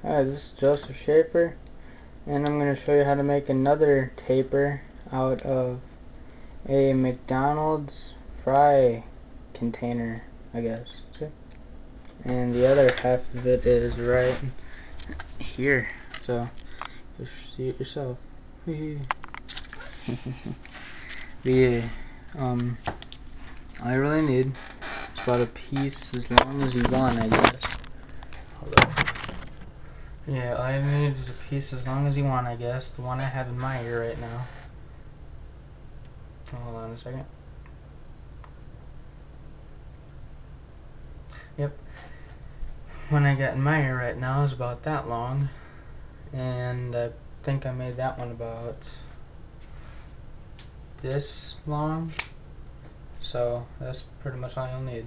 Hi, this is Joseph Schaefer, and I'm going to show you how to make another taper out of a McDonald's fry container, I guess. See? And the other half of it is right here, so just see it yourself. But yeah, all I really need is about a piece as long as you want, I guess. Hold up. Yeah, all I need is a piece as long as you want, I guess. The one I have in my ear right now. Hold on a second. Yep. One I got in my ear right now is about that long. And I think I made that one about this long. So that's pretty much all you'll need.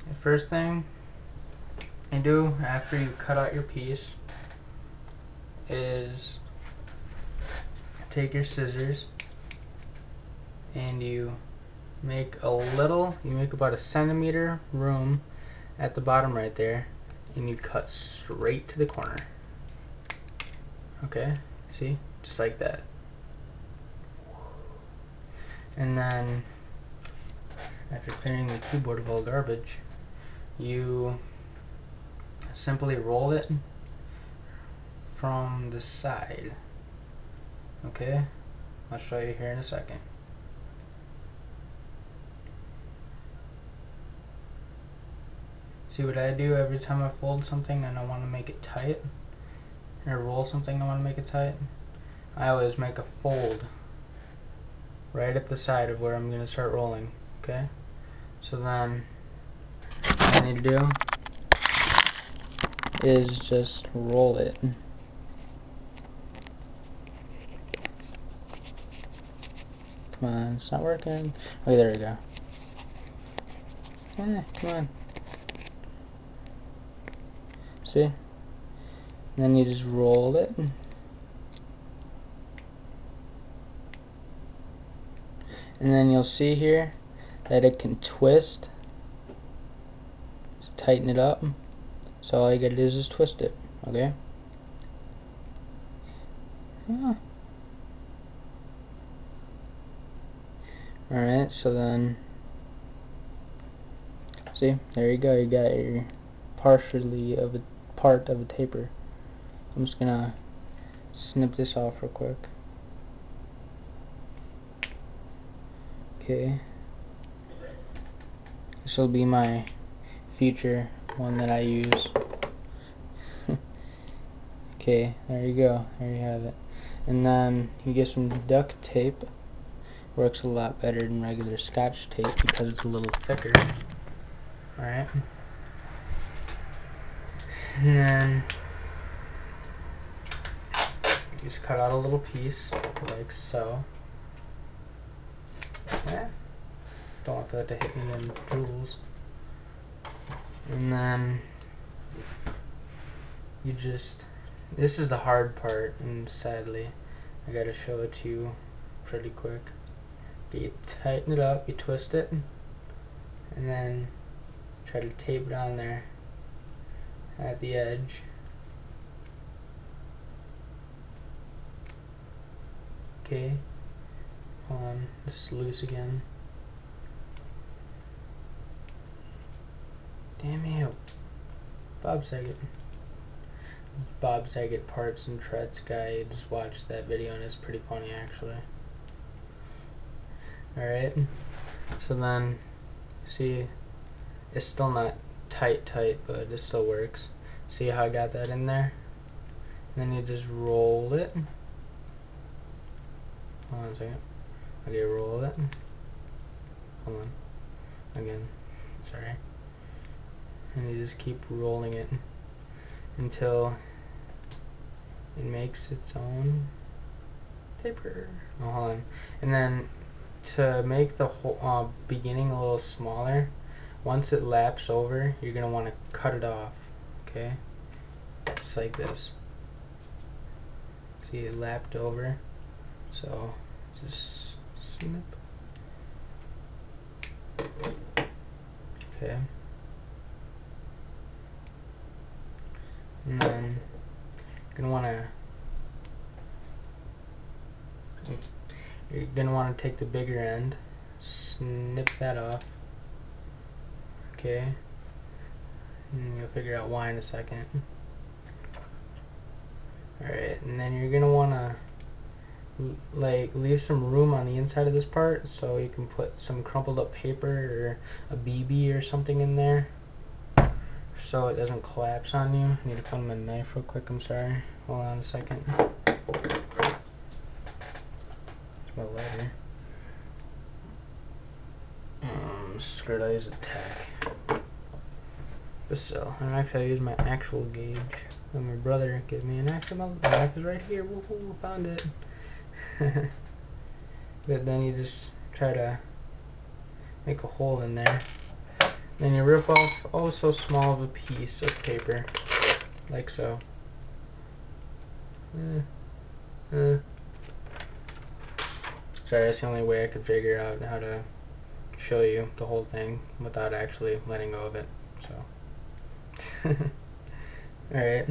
The first thing you do after you cut out your piece is take your scissors and you make about a centimeter room at the bottom right there, and you cut straight to the corner. Okay, see, just like that. And then after clearing the keyboard of all garbage, you simply roll it from the side. Okay, I'll show you here in a second. See what I do every time I fold something and I want to make it tight, or roll something I want to make it tight? I always make a fold right at the side of where I'm going to start rolling. Okay, so then what I need to do is just roll it. Come on, it's not working. Okay, there we go. Come on. See? And then you just roll it. And then you'll see here that it can twist. Just tighten it up. So all you gotta do is just twist it. Okay? Alright, so then see, there you go, you got your part of a taper. I'm just gonna snip this off real quick. Okay. This will be my future one that I use. Okay, there you go. There you have it. And then you get some duct tape. Works a lot better than regular Scotch tape because it's a little thicker. Alright. And then just cut out a little piece like so. Yeah. Don't want that to hit me in the tools. And then you just, this is the hard part, and sadly I gotta show it to you pretty quick. You tighten it up, you twist it, and then try to tape it on there at the edge. Okay, hold on, this is loose again. Damn you, Bob Saget. Bob Saget Parts and Treads guy. Just watched that video and it's pretty funny actually. Alright, so then see, it's still not tight, but it still works. See how I got that in there? And then you just roll it. Hold on a second. Okay, roll it. Hold on. Again. Sorry. And you just keep rolling it until it makes its own taper. Oh, hold on. And then to make the whole beginning a little smaller, once it laps over, you're going to want to cut it off. Okay? Just like this. See, it lapped over. So, just snip. Okay. And then you're gonna wanna take the bigger end, snip that off. Okay, and you'll figure out why in a second. Alright, and then you're gonna wanna leave some room on the inside of this part so you can put some crumpled up paper or a BB or something in there so it doesn't collapse on you. I need to find my knife real quick, I'm sorry. Hold on a second. It's my lighter. Screw it, I use a tack. But still, actually I use my actual gauge that my brother gave me, and actually my knife is right here. Woohoo, found it. But then you just try to make a hole in there. Then you rip off oh so small of a piece of paper, like so. Sorry, that's the only way I could figure out how to show you the whole thing without actually letting go of it. So, alright.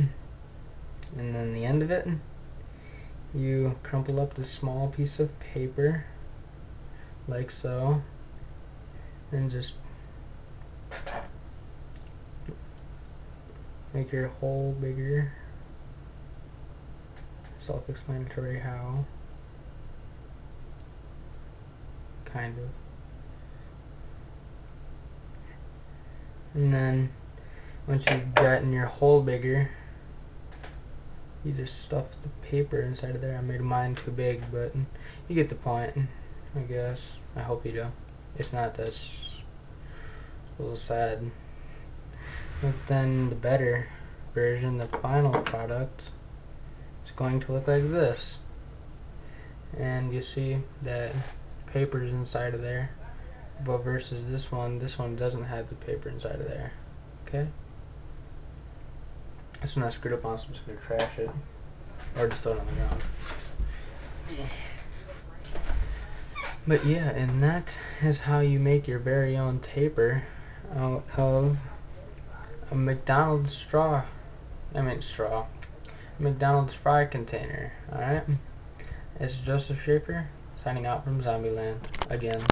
And then the end of it, you crumple up this small piece of paper, like so, and just make your hole bigger. Self-explanatory how. Kind of. And then, once you've gotten your hole bigger, you just stuff the paper inside of there. I made mine too big, but you get the point, I guess. I hope you do. If not, that's a little sad. But then the better version, the final product, is going to look like this. And you see that paper's inside of there. But versus this one doesn't have the paper inside of there. Okay? This one I screwed up on, so I'm just going to trash it. Or just throw it on the ground. But yeah, and that is how you make your very own taper out of a McDonald's McDonald's fry container. Alright? It's Joseph Schaefer, signing out from Zombieland again.